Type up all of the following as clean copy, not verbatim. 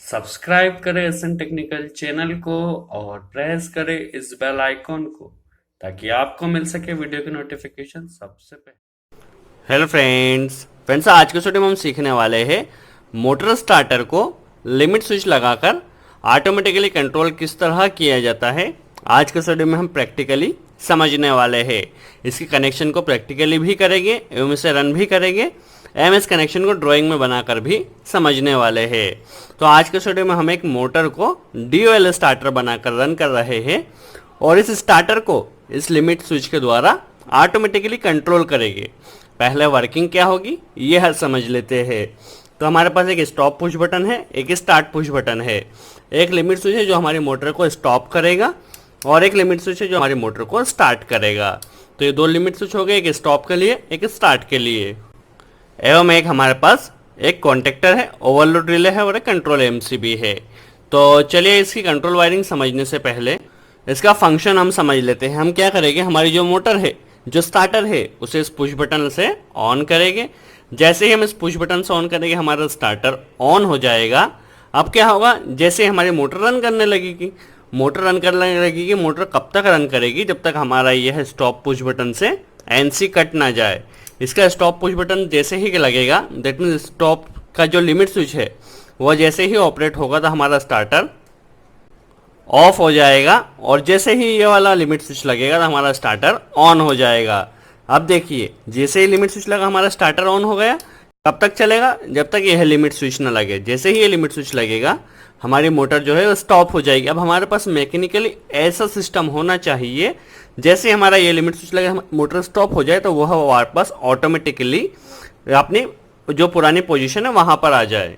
Subscribe करें SN technical channel को और प्रेस करें इस बेल आइकॉन को ताकि आपको मिल सके वीडियो की नोटिफिकेशन सबसे पहले। हेलो फ्रेंड्स आज के वीडियो में हम सीखने वाले हैं मोटर स्टार्टर को लिमिट स्विच लगाकर ऑटोमेटिकली कंट्रोल किस तरह किया जाता है। आज के वीडियो में हम प्रैक्टिकली समझने वाले हैं। इसके कनेक्शन को प्रैक्टिकली भी करेंगे एवं इसे रन भी करेंगे एवं इस कनेक्शन को ड्राइंग में बनाकर भी समझने वाले हैं। तो आज के वीडियो में हम एक मोटर को DOL स्टार्टर बनाकर रन कर रहे हैं और इस स्टार्टर को इस लिमिट स्विच के द्वारा ऑटोमेटिकली कंट्रोल करेंगे। पहले वर्किंग क्या होगी यह समझ लेते हैं। तो हमारे पास एक स्टॉप पुश बटन है, एक स्टार्ट पुश बटन है, एक लिमिट स्विच है जो हमारी मोटर को स्टॉप करेगा और एक लिमिट स्विच है जो हमारी मोटर को स्टार्ट करेगा। तो ये दो लिमिट स्विच हो गए, एक स्टॉप के लिए एक स्टार्ट के लिए। एवं एक हमारे पास एक कॉन्टेक्टर है, ओवरलोड रिले है और एक कंट्रोल MCB है। तो चलिए इसकी कंट्रोल वायरिंग समझने से पहले इसका फंक्शन हम समझ लेते हैं। हम क्या करेंगे, हमारी जो मोटर है जो स्टार्टर है उसे इस पुश बटन से ऑन करेंगे। जैसे ही हम इस पुश बटन से ऑन करेंगे हमारा स्टार्टर ऑन हो जाएगा। अब क्या होगा, जैसे हमारी मोटर रन करने लगेगी, मोटर कब तक रन करेगी, जब तक हमारा यह स्टॉप पुश बटन से NC कट ना जाए। इसका स्टॉप पुश बटन जैसे ही लगेगा, दैट मीन्स स्टॉप का जो लिमिट स्विच है वह जैसे ही ऑपरेट होगा तो हमारा स्टार्टर ऑफ हो जाएगा और जैसे ही ये वाला लिमिट स्विच लगेगा तो हमारा स्टार्टर ऑन हो जाएगा। अब देखिए, जैसे ही लिमिट स्विच लगा हमारा स्टार्टर ऑन हो गया। कब तक चलेगा, जब तक यह लिमिट स्विच ना लगे। जैसे ही ये लिमिट स्विच लगेगा हमारी मोटर जो है वो स्टॉप हो जाएगी। अब हमारे पास मैकेनिकली ऐसा सिस्टम होना चाहिए, जैसे हमारा ये लिमिट स्विच लगे मोटर स्टॉप हो जाए तो वह वापस ऑटोमेटिकली अपनी जो पुरानी पोजीशन है वहां पर आ जाए।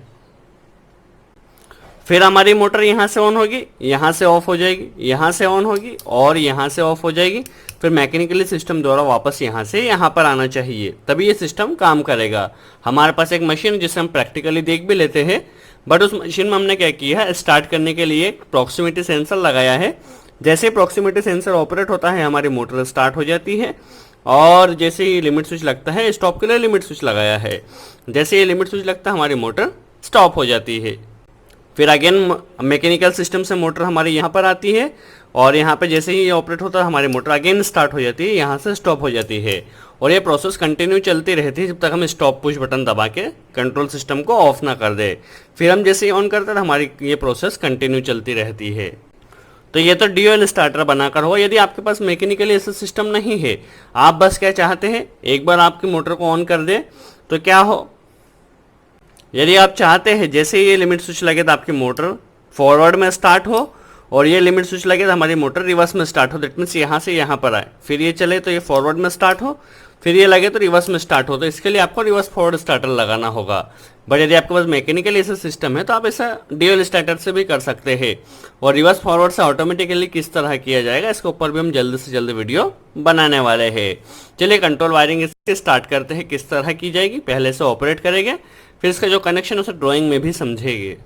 फिर हमारी मोटर यहाँ से ऑन होगी, यहाँ से ऑफ हो जाएगी, यहाँ से ऑन होगी और यहाँ से ऑफ हो जाएगी। फिर मैकेनिकली सिस्टम द्वारा वापस यहाँ से यहाँ पर आना चाहिए, तभी ये सिस्टम काम करेगा। हमारे पास एक मशीन है जिसे हम प्रैक्टिकली देख भी लेते हैं, बट उस मशीन में हमने क्या किया है, स्टार्ट करने के लिए प्रॉक्सिमिटी सेंसर लगाया है। जैसे प्रॉक्सिमिटी सेंसर ऑपरेट होता है हमारी मोटर स्टार्ट हो जाती है और जैसे ही लिमिट स्विच लगता है, स्टॉप के लिए लिमिट स्विच लगाया है, जैसे ये लिमिट स्विच लगता है हमारी मोटर स्टॉप हो जाती है। फिर अगेन मैकेनिकल सिस्टम से मोटर हमारी यहाँ पर आती है और यहाँ पे जैसे ही ये ऑपरेट होता है हमारी मोटर अगेन स्टार्ट हो जाती है, यहाँ से स्टॉप हो जाती है और ये प्रोसेस कंटिन्यू चलती रहती है जब तक हम स्टॉप पुश बटन दबा के कंट्रोल सिस्टम को ऑफ ना कर दे। फिर हम जैसे ही ऑन करते हैं हमारी ये प्रोसेस कंटिन्यू चलती रहती है। तो ये तो DOL स्टार्टर बनाकर हो। यदि आपके पास मैकेनिकली ऐसा सिस्टम नहीं है, आप बस क्या चाहते हैं, एक बार आपकी मोटर को ऑन कर दे तो क्या हो, यदि आप चाहते हैं जैसे ही ये लिमिट स्विच लगे तो आपकी मोटर फॉरवर्ड में स्टार्ट हो और ये लिमिट स्विच लगे तो हमारी मोटर रिवर्स में स्टार्ट हो, दैट मीन्स यहाँ से यहाँ पर आए, फिर ये चले तो ये फॉरवर्ड में स्टार्ट हो, फिर ये लगे तो रिवर्स में स्टार्ट हो। तो इसके लिए आपको रिवर्स फॉरवर्ड स्टार्टर लगाना होगा। बट यदि आपके पास मैकेनिकली ऐसा सिस्टम है तो आप ऐसा DOL स्टार्टर से भी कर सकते हैं। और रिवर्स फॉरवर्ड से ऑटोमेटिकली किस तरह किया जाएगा इसके ऊपर भी हम जल्द से जल्द वीडियो बनाने वाले हैं। चलिए कंट्रोल वायरिंग इससे स्टार्ट करते हैं, किस तरह की जाएगी। पहले से ऑपरेट करेंगे, फिर इसका जो कनेक्शन उसे ड्राइंग में भी समझेंगे।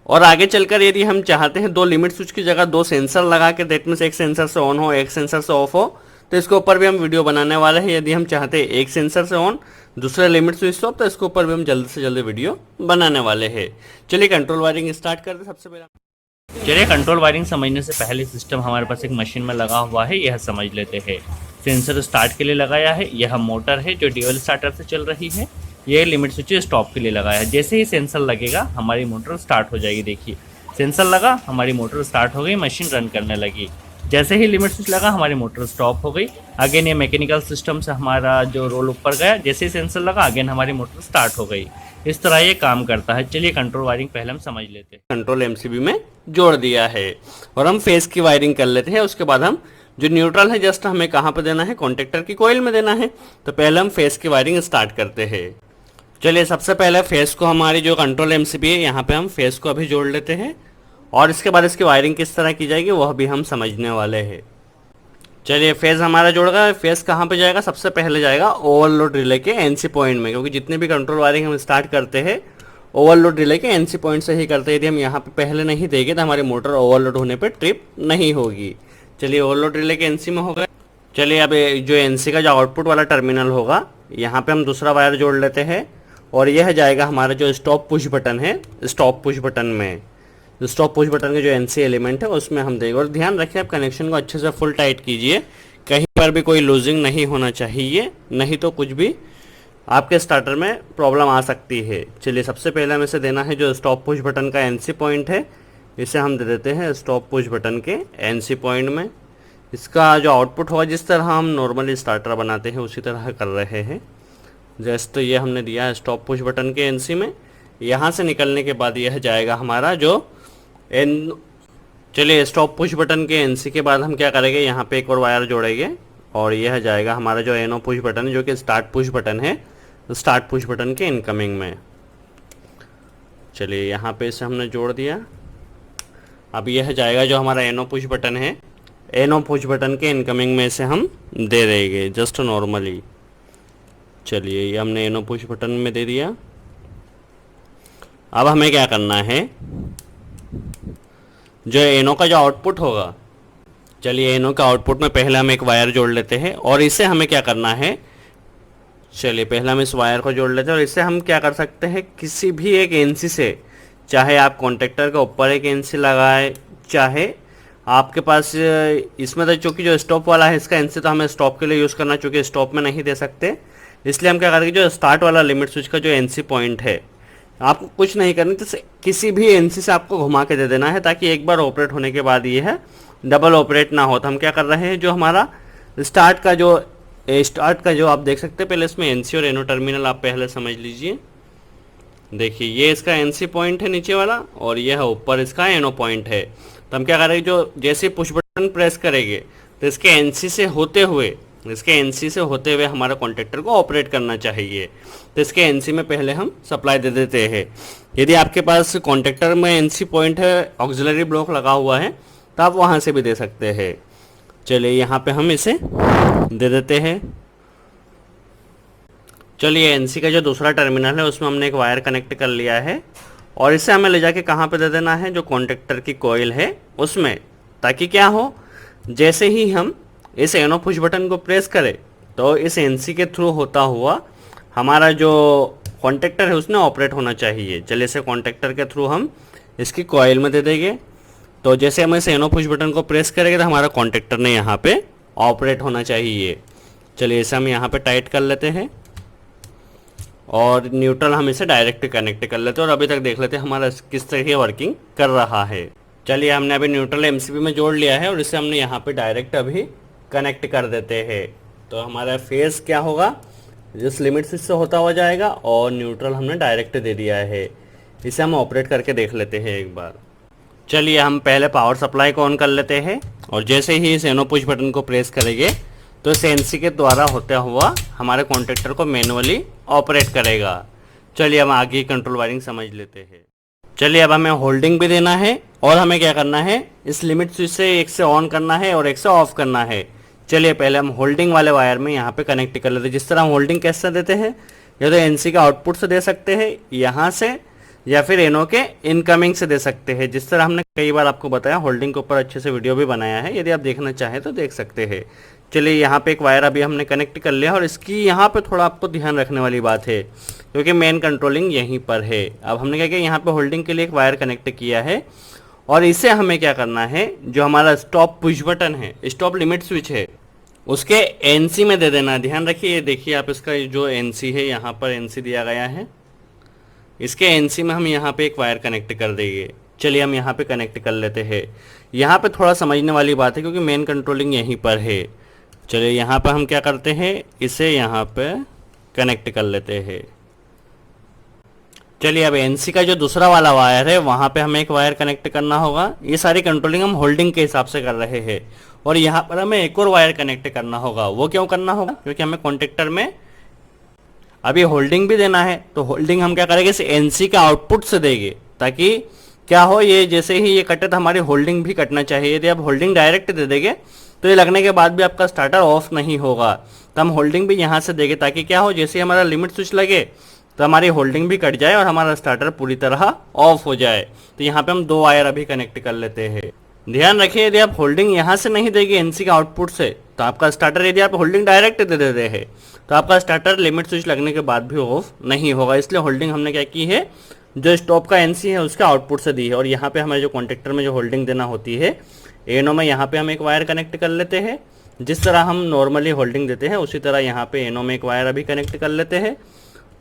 और आगे चलकर यदि हम चाहते हैं दो लिमिट स्विच की जगह दो सेंसर लगा के, दैट मीन्स एक सेंसर से ऑन हो एक सेंसर से ऑफ हो, तो इसके ऊपर भी हम वीडियो बनाने वाले हैं। यदि हम चाहते हैं एक सेंसर से ऑन दूसरे लिमिट स्विच से ऑफ, तो इसके ऊपर भी हम जल्द से जल्द वीडियो बनाने वाले हैं। चलिए कंट्रोल वायरिंग स्टार्ट करते हैं। सबसे पहले चलिए कंट्रोल वायरिंग समझने से पहले सिस्टम हमारे पास एक मशीन में लगा हुआ है, यह समझ लेते हैं। सेंसर स्टार्ट के लिए लगाया है, यह मोटर है जो DOL स्टार्टर से चल रही है। यह लिमिट स्विच स्टॉप के लिए लगाया है। जैसे ही सेंसर लगेगा हमारी मोटर स्टार्ट हो जाएगी। देखिए सेंसर लगा, हमारी मोटर स्टार्ट हो गई, मशीन रन करने लगी। जैसे ही लिमिट स्विच लगा हमारी मोटर स्टॉप हो गई। अगेन ये मैकेनिकल सिस्टम से हमारा जो रोल ऊपर गया, जैसे ही सेंसर लगा अगेन हमारी मोटर स्टार्ट हो गई। इस तरह ये काम करता है। चलिए कंट्रोल वायरिंग पहले हम समझ लेते हैं। कंट्रोल MCB में जोड़ दिया है और हम फेस की वायरिंग कर लेते हैं। उसके बाद हम जो न्यूट्रल है जस्ट हमें कहाँ पर देना है, कॉन्टेक्टर की कोयल में देना है। तो पहले हम फेस की वायरिंग स्टार्ट करते हैं। चलिए सबसे पहले फेस को, हमारी जो कंट्रोल MCB है यहाँ पे हम फेस को अभी जोड़ लेते हैं और इसके बाद इसकी वायरिंग किस तरह की जाएगी वह भी हम समझने वाले हैं। चलिए फेस हमारा जुड़ गया। फेस कहाँ पे जाएगा, सबसे पहले जाएगा ओवरलोड रिले के NC पॉइंट में, क्योंकि जितने भी कंट्रोल वायरिंग हम स्टार्ट करते हैं ओवरलोड रिले के NC पॉइंट से ही करते हैं। यदि हम यहाँ पे पहले नहीं देंगे तो हमारी मोटर ओवरलोड होने पर ट्रिप नहीं होगी। चलिए ओवरलोड रिले के NC में हो गए। चलिए अब जो NC का जो आउटपुट वाला टर्मिनल होगा यहाँ पे हम दूसरा वायर जोड़ लेते हैं और यह जाएगा हमारा जो स्टॉप पुश बटन है, स्टॉप पुश बटन में, स्टॉप पुश बटन के जो एनसी एलिमेंट है उसमें हम देंगे। और ध्यान रखिए आप कनेक्शन को अच्छे से फुल टाइट कीजिए, कहीं पर भी कोई लूजिंग नहीं होना चाहिए, नहीं तो कुछ भी आपके स्टार्टर में प्रॉब्लम आ सकती है। चलिए सबसे पहले हमें इसे देना है जो स्टॉप पुश बटन का एनसी पॉइंट है, इसे हम दे देते हैं स्टॉप पुश बटन के एनसी पॉइंट में। इसका जो आउटपुट होगा जिस तरह हम नॉर्मली स्टार्टर बनाते हैं उसी तरह कर रहे हैं। जस्ट तो ये हमने दिया है स्टॉप पुश बटन के एनसी में। यहाँ से निकलने के बाद यह जाएगा हमारा जो चलिए स्टॉप पुश बटन के एनसी के बाद हम क्या करेंगे, यहाँ पे एक और वायर जोड़ेंगे और यह जाएगा हमारा जो एनो पुश बटन जो कि स्टार्ट पुश बटन है, स्टार्ट पुश बटन के इनकमिंग में। चलिए यहाँ पे इसे हमने जोड़ दिया। अब यह जाएगा जो हमारा एनो पुश बटन है, एनो पुश बटन के इनकमिंग में इसे हम दे देंगे जस्ट नॉर्मली। चलिए ये हमने एनो पुश बटन में दे दिया। अब हमें क्या करना है, जो एनो का जो आउटपुट होगा, चलिए एनो का आउटपुट में पहले हम एक वायर जोड़ लेते हैं और इसे हमें क्या करना है, चलिए पहले हम इस वायर को जोड़ लेते हैं और इससे हम क्या कर सकते हैं, किसी भी एक एनसी से, चाहे आप कॉन्टेक्टर के ऊपर एक एनसी लगाए, चाहे आपके पास इसमें तो चूँकि जो स्टॉप वाला है इसका एनसी तो हमें स्टॉप के लिए यूज़ करना, चूँकि स्टॉप में नहीं दे सकते, इसलिए हम क्या करेंगे जो स्टार्ट वाला लिमिट स्विच का जो एनसी पॉइंट है, आपको कुछ नहीं करना, तो किसी भी एनसी से आपको घुमा के दे देना है ताकि एक बार ऑपरेट होने के बाद ये है डबल ऑपरेट ना हो। तो हम क्या कर रहे हैं, जो हमारा स्टार्ट का जो आप देख सकते हैं, पहले इसमें एनसी और एनो टर्मिनल आप पहले समझ लीजिए। देखिए ये इसका एनसी पॉइंट है नीचे वाला और यह ऊपर इसका एनो पॉइंट है। तो हम क्या करेंगे, जो जैसे पुश बटन प्रेस करेंगे तो इसके एनसी से होते हुए हमारा कॉन्टेक्टर को ऑपरेट करना चाहिए। तो इसके एनसी में पहले हम सप्लाई दे देते हैं। यदि आपके पास कॉन्टेक्टर में एनसी पॉइंट है, ऑक्सिलरी ब्लॉक लगा हुआ है, तो आप वहाँ से भी दे सकते हैं। चलिए यहाँ पे हम इसे दे देते हैं। चलिए एनसी का जो दूसरा टर्मिनल है उसमें हमने एक वायर कनेक्ट कर लिया है और इसे हमें ले जाके कहाँ पे दे देना है, जो कॉन्टेक्टर की कॉइल है उसमें, ताकि क्या हो, जैसे ही हम इस एनो पुश बटन को प्रेस करें तो इस एनसी के थ्रू होता हुआ हमारा जो कॉन्टेक्टर है उसने ऑपरेट होना चाहिए। चलिए इसे कॉन्टेक्टर के थ्रू हम इसकी कॉइल में दे देंगे। तो जैसे हम इस एनो पुश बटन को प्रेस करेंगे तो हमारा कॉन्टेक्टर ने यहाँ पे ऑपरेट होना चाहिए। चलिए इसे हम यहाँ पे टाइट कर लेते हैं और न्यूट्रल हम इसे डायरेक्ट कनेक्ट कर लेते हैं और अभी तक देख लेते हैं हमारा किस तरह वर्किंग कर रहा है। चलिए हमने अभी न्यूट्रल एमसीबी में जोड़ लिया है और इसे हमने यहाँ पे डायरेक्ट अभी कनेक्ट कर देते हैं। तो हमारा फेस क्या होगा, जिस लिमिट स्विच से होता हुआ जाएगा और न्यूट्रल हमने डायरेक्ट दे दिया है। इसे हम ऑपरेट करके देख लेते हैं एक बार। चलिए हम पहले पावर सप्लाई को ऑन कर लेते हैं और जैसे ही इस एनो पुश बटन को प्रेस करेंगे तो इस एनसी के द्वारा होता हुआ हमारे कॉन्टेक्टर को मैनुअली ऑपरेट करेगा। चलिए हम आगे कंट्रोल वायरिंग समझ लेते हैं। चलिए अब हमें होल्डिंग भी देना है और हमें क्या करना है, इस लिमिट स्विच से एक से ऑन करना है और एक से ऑफ करना है। चलिए पहले हम होल्डिंग वाले वायर में यहाँ पे कनेक्ट कर लेते हैं। जिस तरह हम होल्डिंग कैसे देते हैं, या तो एनसी का आउटपुट से दे सकते हैं यहाँ से, या फिर एनो के इनकमिंग से दे सकते हैं। जिस तरह हमने कई बार आपको बताया, होल्डिंग के ऊपर अच्छे से वीडियो भी बनाया है, यदि आप देखना चाहें तो देख सकते हैं। चलिए यहाँ पे एक वायर अभी हमने कनेक्ट कर लिया और इसकी यहाँ पे थोड़ा आपको ध्यान रखने वाली बात है क्योंकि मेन कंट्रोलिंग यहीं पर है। अब हमने क्या किया, यहाँ पे होल्डिंग के लिए एक वायर कनेक्ट किया है और इसे हमें क्या करना है, जो हमारा स्टॉप पुश बटन है, स्टॉप लिमिट स्विच है, उसके एनसी में दे देना। ध्यान रखिए, ये देखिए आप, इसका जो एनसी है यहाँ पर एनसी दिया गया है, इसके एनसी में हम यहाँ पे एक वायर कनेक्ट कर देंगे। चलिए हम यहाँ पे कनेक्ट कर लेते हैं। यहाँ पे थोड़ा समझने वाली बात है क्योंकि मेन कंट्रोलिंग यहीं पर है। चलिए यहाँ पर हम क्या करते हैं, इसे यहाँ पे कनेक्ट कर लेते हैं। चलिए अब एनसी का जो दूसरा वाला वायर है वहाँ पे हमें एक वायर कनेक्ट करना होगा। ये सारी कंट्रोलिंग हम होल्डिंग के हिसाब से कर रहे हैं और यहाँ पर हमें एक और वायर कनेक्ट करना होगा। वो क्यों करना होगा, क्योंकि हमें कॉन्टेक्टर में अभी होल्डिंग भी देना है। तो होल्डिंग हम क्या करेंगे, इस एनसी का आउटपुट से देंगे ताकि क्या हो, ये जैसे ही ये कटे तो हमारी होल्डिंग भी कटना चाहिए। यदि आप होल्डिंग डायरेक्ट दे देंगे तो ये लगने के बाद भी आपका स्टार्टर ऑफ नहीं होगा। तो हम होल्डिंग भी यहाँ से देंगे ताकि क्या हो, जैसे हमारा लिमिट स्विच लगे तो हमारी होल्डिंग भी कट जाए और हमारा स्टार्टर पूरी तरह ऑफ हो जाए। तो यहाँ पे हम दो वायर अभी कनेक्ट कर लेते हैं। ध्यान रखिए, यदि आप होल्डिंग यहाँ से नहीं देंगे एनसी का आउटपुट से, तो आपका स्टार्टर यदि आप होल्डिंग डायरेक्ट दे देते हैं तो आपका स्टार्टर लिमिट स्विच लगने के बाद भी ऑफ नहीं होगा, इसलिए होल्डिंग हमने क्या की है, जो स्टॉप का एनसी है उसके आउटपुट से दी है। और यहाँ पे हमें जो कॉन्टेक्टर में जो होल्डिंग देना होती है एनो में, यहाँ पे हम एक वायर कनेक्ट कर लेते हैं। जिस तरह हम नॉर्मली होल्डिंग देते हैं उसी तरह यहाँ पे एनो में एक वायर अभी कनेक्ट कर लेते हैं,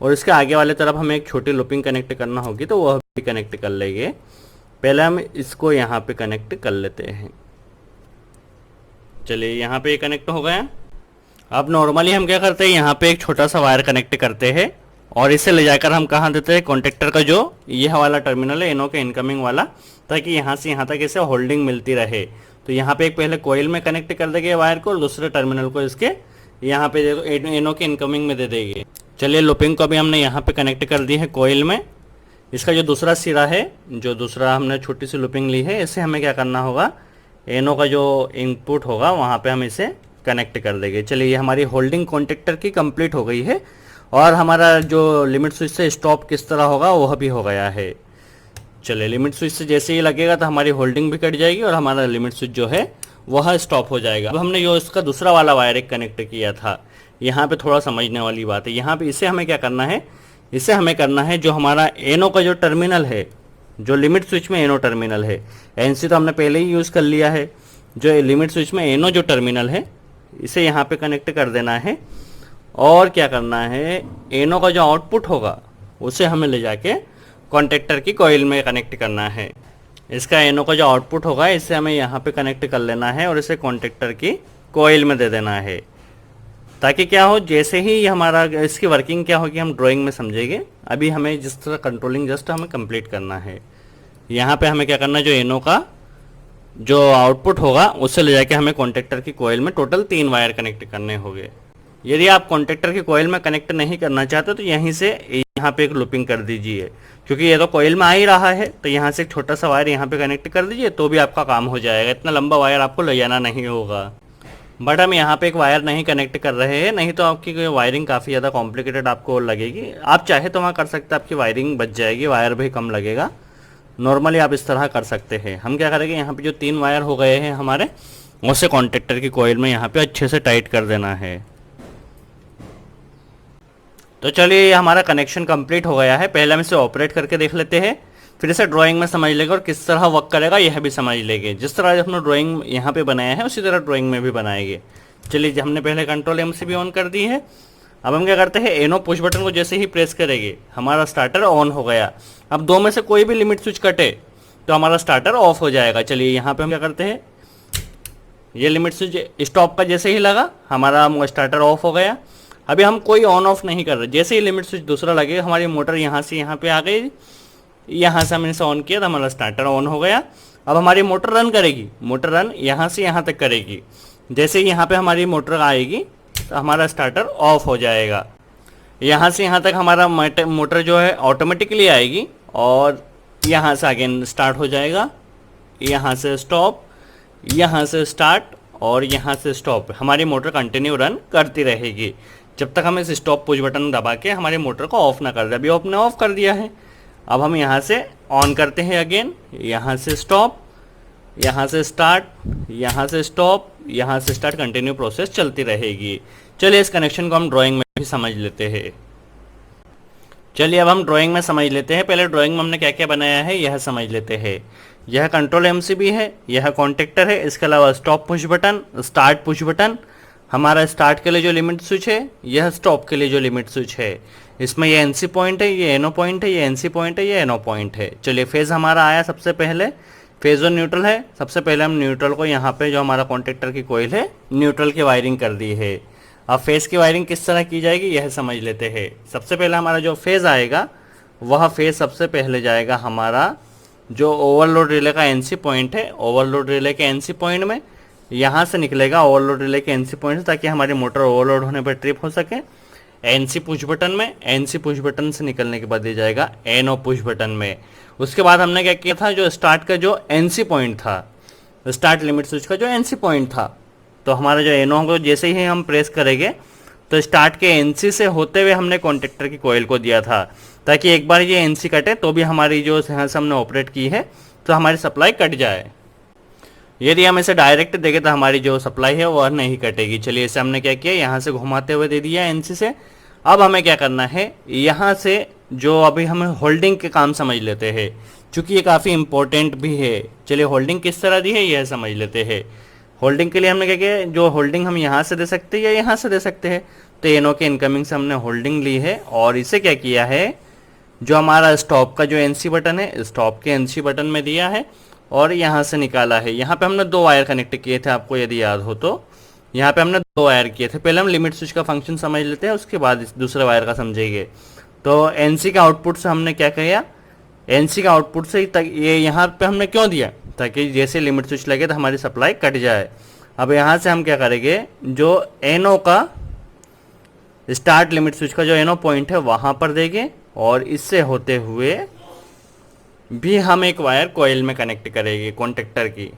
और इसके आगे वाले तरफ हमें एक छोटी लूपिंग कनेक्ट करना होगी तो वह भी कनेक्ट कर लेंगे। पहले हम इसको यहाँ पे कनेक्ट कर लेते हैं। चलिए यहाँ पे कनेक्ट हो गया। अब नॉर्मली हम क्या करते हैं, यहाँ पे एक छोटा सा वायर कनेक्ट करते हैं और इसे ले जाकर हम कहाँ देते हैं, कॉन्टेक्टर का जो यह वाला टर्मिनल है एनो के इनकमिंग वाला, ताकि यहाँ से यहाँ तक इसे होल्डिंग मिलती रहे। तो यहाँ पे एक पहले कोयल में कनेक्ट कर देंगे वायर को और दूसरे टर्मिनल को इसके यहाँ पे देखो एनो के इनकमिंग में दे देंगे। चलिए लूपिंग को अभी हमने यहाँ पे कनेक्ट कर दी है कोयल में। इसका जो दूसरा सिरा है, जो दूसरा हमने छोटी सी लूपिंग ली है, इसे हमें क्या करना होगा, एनो का जो इनपुट होगा वहाँ पे हम इसे कनेक्ट कर देंगे। चलिए ये हमारी होल्डिंग कॉन्टेक्टर की कंप्लीट हो गई है और हमारा जो लिमिट स्विच से स्टॉप किस तरह होगा वह भी हो गया है। चलिए लिमिट स्विच से जैसे ही लगेगा तो हमारी होल्डिंग भी कट जाएगी और हमारा लिमिट स्विच जो है वह स्टॉप हो जाएगा। अब हमने जो इसका दूसरा वाला वायर एक कनेक्ट किया था, यहाँ पे थोड़ा समझने वाली बात है। यहाँ पे इसे हमें क्या करना है, इसे हमें करना है जो हमारा एनो का जो टर्मिनल है, जो लिमिट स्विच में एनो टर्मिनल है, एनसी तो हमने पहले ही यूज़ कर लिया है, जो लिमिट स्विच में एनो जो टर्मिनल है इसे यहाँ पे कनेक्ट कर देना है। और क्या करना है, एनो का जो आउटपुट होगा उसे हमें ले जाके कॉन्टेक्टर की कॉइल में कनेक्ट करना है। इसका एनो का जो आउटपुट होगा इसे हमें यहाँ पे कनेक्ट कर लेना है और इसे कॉन्टेक्टर की कॉइल में दे देना है, ताकि क्या हो, जैसे ही हमारा इसकी वर्किंग क्या होगी हम ड्राइंग में समझेंगे। अभी हमें जिस तरह कंट्रोलिंग जस्ट हमें कंप्लीट करना है। यहाँ पे हमें क्या करना है, जो एनो का जो आउटपुट होगा उसे ले जाके हमें कॉन्टेक्टर की कॉइल में टोटल 3 वायर कनेक्ट करने होंगे। यदि आप कॉन्टेक्टर की कॉइल में कनेक्ट नहीं करना चाहते तो यहीं से यहाँ पे एक लूपिंग कर दीजिए, क्योंकि ये तो कॉइल में आ ही रहा है, तो यहाँ से एक छोटा सा वायर यहाँ पे कनेक्ट कर दीजिए तो भी आपका काम हो जाएगा। इतना लंबा वायर आपको ले जाना नहीं होगा। बट हम यहाँ पे एक वायर नहीं कनेक्ट कर रहे हैं, नहीं तो आपकी वायरिंग काफ़ी ज़्यादा कॉम्प्लिकेटेड आपको लगेगी। आप चाहे तो वहाँ कर सकते हैं, आपकी वायरिंग बच जाएगी, वायर भी कम लगेगा। नॉर्मली आप इस तरह कर सकते हैं। हम क्या करेंगे, यहाँ पे जो 3 वायर हो गए हैं हमारे, उसे कॉन्टेक्टर की कॉइल में यहाँ पे अच्छे से टाइट कर देना है। तो चलिए हमारा कनेक्शन कंप्लीट हो गया है। पहले हम इसे ऑपरेट करके देख लेते हैं, फिर इसे ड्राइंग में समझ लेंगे और किस तरह वर्क करेगा यह भी समझ लेंगे। जिस तरह हमने ड्राइंग यहाँ पे बनाया है उसी तरह ड्राइंग में भी बनाएंगे। चलिए हमने पहले कंट्रोल एमसीबी ऑन कर दी है। अब हम क्या करते हैं, एनो पुश बटन को जैसे ही प्रेस करेंगे हमारा स्टार्टर ऑन हो गया। अब 2 में से कोई भी लिमिट स्विच कटे तो हमारा स्टार्टर ऑफ हो जाएगा। चलिए यहाँ पे हम क्या करते हैं, ये लिमिट स्विच स्टॉप का जैसे ही लगा हमारा स्टार्टर ऑफ हो गया। अभी हम कोई ऑन ऑफ नहीं कर रहे, जैसे ही लिमिट स्विच दूसरा लगे हमारी मोटर यहाँ से यहाँ पे आ गई, यहाँ से हमने इसे ऑन किया तो हमारा स्टार्टर ऑन हो गया। अब हमारी मोटर रन करेगी, मोटर रन यहाँ से यहाँ तक करेगी। जैसे ही यहाँ पे हमारी मोटर आएगी तो हमारा स्टार्टर ऑफ हो जाएगा। यहाँ से यहाँ तक हमारा मोटर जो है ऑटोमेटिकली आएगी और यहाँ से अगेन स्टार्ट हो जाएगा, यहाँ से स्टॉप, यहाँ से स्टार्ट और यहाँ से स्टॉप। हमारी मोटर कंटिन्यू रन करती रहेगी जब तक हम इस स्टॉप पुश बटन दबा के हमारी मोटर को ऑफ ना कर दे। अभी आपने ऑफ कर दिया है। अब हम यहाँ से ऑन करते हैं अगेन, यहाँ से स्टॉप, यहाँ से स्टार्ट, यहाँ से स्टॉप, यहाँ से स्टार्ट, कंटिन्यू प्रोसेस चलती रहेगी। चलिए इस कनेक्शन को हम ड्राइंग में भी समझ लेते हैं। चलिए अब हम ड्राइंग में समझ लेते हैं। पहले ड्राइंग में हमने क्या क्या बनाया है यह समझ लेते हैं। यह कंट्रोल एमसीबी है, यह कॉन्टेक्टर है, इसके अलावा stop push button, start push button, हमारा स्टार्ट के लिए जो लिमिट स्विच है, यह स्टॉप के लिए जो लिमिट स्विच है। इसमें ये एनसी पॉइंट है, ये एनो पॉइंट है, ये एनसी पॉइंट है, ये एनो पॉइंट है। चलिए फेज़ हमारा आया सबसे पहले, फेज़ और न्यूट्रल है। सबसे पहले हम न्यूट्रल को यहाँ पे जो हमारा कॉन्टेक्टर की कोयल है न्यूट्रल की वायरिंग कर दी है। अब फेज़ की वायरिंग किस तरह की जाएगी यह समझ लेते हैं। सबसे पहले हमारा जो फेज़ आएगा वह फेज़ सबसे पहले जाएगा हमारा जो ओवरलोड रिले का एनसी पॉइंट है, ओवरलोड रिले के एनसी पॉइंट में यहाँ से निकलेगा ओवरलोड रिले के एनसी पॉइंट से, ताकि हमारी मोटर ओवरलोड होने पर ट्रिप हो सके। एनसी पुश बटन में, एनसी पुश बटन से निकलने के बाद ये जाएगा एनो पुश बटन में। उसके बाद हमने क्या किया था, जो स्टार्ट का जो एनसी पॉइंट था, स्टार्ट लिमिट स्विच का जो एनसी पॉइंट था, तो हमारा जो एनो को जैसे ही हम प्रेस करेंगे तो स्टार्ट के एनसी से होते हुए हमने कॉन्टेक्टर की कोयल को दिया था, ताकि एक बार ये एनसी कटे तो भी हमारी जो यहाँ से हमने ऑपरेट की है तो हमारी सप्लाई कट जाए। यदि हम इसे डायरेक्ट देंगे तो हमारी जो सप्लाई है वह नहीं कटेगी। चलिए इसे हमने क्या किया, यहाँ से घुमाते हुए दे दिया एनसी से। अब हमें क्या करना है, यहाँ से जो अभी हमें होल्डिंग के काम समझ लेते हैं, क्योंकि ये काफ़ी इंपॉर्टेंट भी है। चलिए होल्डिंग किस तरह दी है यह समझ लेते हैं। होल्डिंग के लिए हमने क्या किया, जो होल्डिंग हम यहाँ से दे सकते हैं या यहाँ से दे सकते हैं, तो एनो के इनकमिंग से हमने होल्डिंग ली है और इसे क्या किया है, जो हमारा स्टॉप का जो एनसी बटन है, स्टॉप के एनसी बटन में दिया है और यहाँ से निकाला है। यहाँ पे हमने 2 वायर कनेक्ट किए थे, आपको यदि याद हो तो यहाँ पे हमने 2 वायर किए थे। पहले हम लिमिट स्विच का फंक्शन समझ लेते हैं, उसके बाद इस दूसरे वायर का समझेंगे। तो एनसी का आउटपुट से हमने क्या किया, एनसी का आउटपुट से ये यहाँ पे हमने क्यों दिया, ताकि जैसे लिमिट स्विच लगे तो हमारी सप्लाई कट जाए। अब यहाँ से हम क्या करेंगे, जो एनो का स्टार्ट लिमिट स्विच का जो एनो पॉइंट है वहाँ पर देंगे और इससे होते हुए भी हम एक वायर कॉइल में कनेक्ट करेंगे कॉन्टेक्टर की,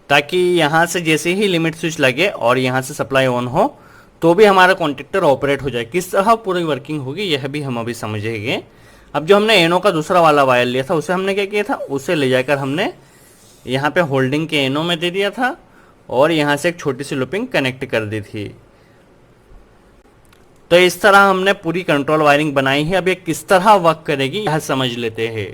ताकि यहाँ से जैसे ही लिमिट स्विच लगे और यहाँ से सप्लाई ऑन हो तो भी हमारा कॉन्टेक्टर ऑपरेट हो जाए। किस तरह पूरी वर्किंग होगी यह भी हम अभी समझेंगे। अब जो हमने एनो का दूसरा वाला वायर लिया था उसे हमने क्या किया था, उसे ले जाकर हमने यहाँ पे होल्डिंग के एनो में दे दिया था और यहाँ से एक छोटी सी लूपिंग कनेक्ट कर दी थी। तो इस तरह हमने पूरी कंट्रोल वायरिंग बनाई है। अब ये किस तरह वर्क करेगी यह समझ लेते हैं।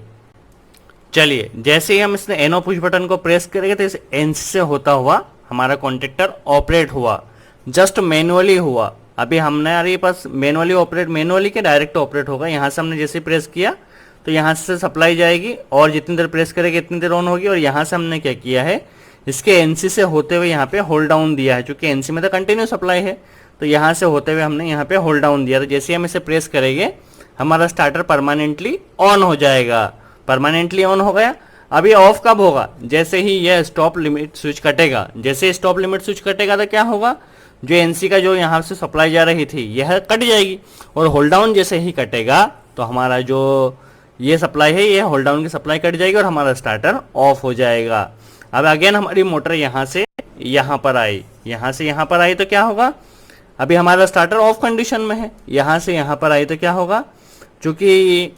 चलिए जैसे ही हम इसने एनो पुश बटन को प्रेस करेंगे तो इस एनसी से होता हुआ हमारा कॉन्टेक्टर ऑपरेट हुआ, जस्ट मैनुअली हुआ। अभी हमने हमारे पास मैनुअली के डायरेक्ट ऑपरेट होगा। यहाँ से हमने जैसे प्रेस किया तो यहाँ से सप्लाई जाएगी और जितनी देर प्रेस करेगी इतनी देर ऑन होगी। और यहाँ से हमने क्या किया है, इसके एनसी से होते हुए यहाँ पे होल्ड डाउन दिया है, क्योंकि एनसी में तो कंटिन्यू सप्लाई है। तो यहाँ से होते हुए हमने यहाँ पे होल्ड डाउन दिया। तो जैसे हम इसे प्रेस करेंगे हमारा स्टार्टर परमानेंटली ऑन हो जाएगा। परमानेंटली ऑन हो गया। अभी ऑफ कब होगा, जैसे ही यह स्टॉप लिमिट स्विच कटेगा। जैसे स्टॉप लिमिट स्विच कटेगा तो क्या होगा, जो एनसी का जो यहाँ से सप्लाई जा रही थी यह कट जाएगी और होल्ड डाउन जैसे ही कटेगा तो हमारा जो ये सप्लाई है ये होल्ड डाउन की सप्लाई कट जाएगी और हमारा स्टार्टर ऑफ हो जाएगा। अब अगेन हमारी मोटर यहाँ से यहाँ पर आई, यहाँ से यहाँ पर आई तो क्या होगा, अभी हमारा स्टार्टर ऑफ कंडीशन में है। यहाँ से यहाँ पर आई तो क्या होगा, चूंकि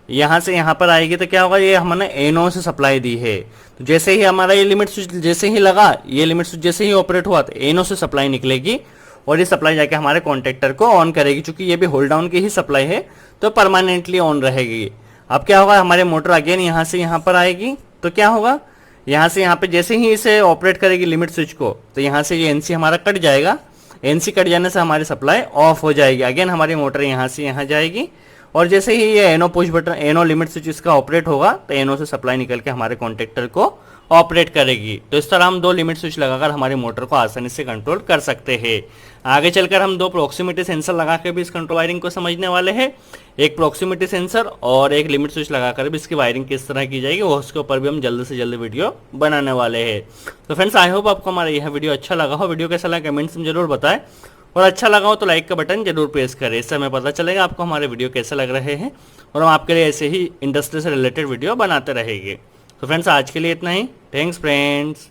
यहाँ से यहाँ पर आएगी तो क्या होगा, ये हमने एनो से सप्लाई दी है। तो जैसे ही हमारा ये लिमिट स्विच जैसे ही लगा, ये लिमिट स्विच जैसे ही ऑपरेट हुआ तो एनो से सप्लाई निकलेगी और ये सप्लाई जाके हमारे कॉन्टेक्टर को ऑन करेगी। चूंकि ये भी होल्ड डाउन की ही सप्लाई है तो परमानेंटली ऑन रहेगी। अब क्या होगा, हमारे मोटर अगेन यहाँ से यहाँ पर आएगी तो क्या होगा, यहाँ से यहाँ पे जैसे ही इसे ऑपरेट करेगी लिमिट स्विच को तो यहाँ से ये एनसी हमारा कट जाएगा। एनसी कट जाने से हमारी सप्लाई ऑफ हो जाएगी। अगेन हमारी मोटर यहाँ से यहाँ जाएगी और जैसे ही ये एनो पुश बटन एनो लिमिट स्विच इसका ऑपरेट होगा तो एनो से सप्लाई निकल के हमारे कॉन्टेक्टर को ऑपरेट करेगी। तो इस तरह हम 2 लिमिट स्विच लगाकर हमारी मोटर को आसानी से कंट्रोल कर सकते हैं। आगे चलकर हम 2 प्रॉक्सिमिटी सेंसर लगा के भी इस कंट्रोल वायरिंग को समझने वाले हैं। एक प्रॉक्सिमिटी सेंसर और एक लिमिट स्विच लगाकर भी इसकी वायरिंग किस तरह की जाएगी वो उसके ऊपर भी हम जल्द से जल्द वीडियो बनाने वाले हैं। तो फ्रेंड्स आई होप आपको हमारा यह वीडियो अच्छा लगा हो। वीडियो कैसा लगा कमेंट्स में जरूर बताएं और अच्छा लगा हो तो लाइक का बटन जरूर प्रेस करें। इससे हमें पता चलेगा आपको हमारे वीडियो कैसे लग रहे हैं और हम आपके लिए ऐसे ही इंडस्ट्री से रिलेटेड वीडियो बनाते रहेंगे। तो फ्रेंड्स आज के लिए इतना ही। Thanks friends.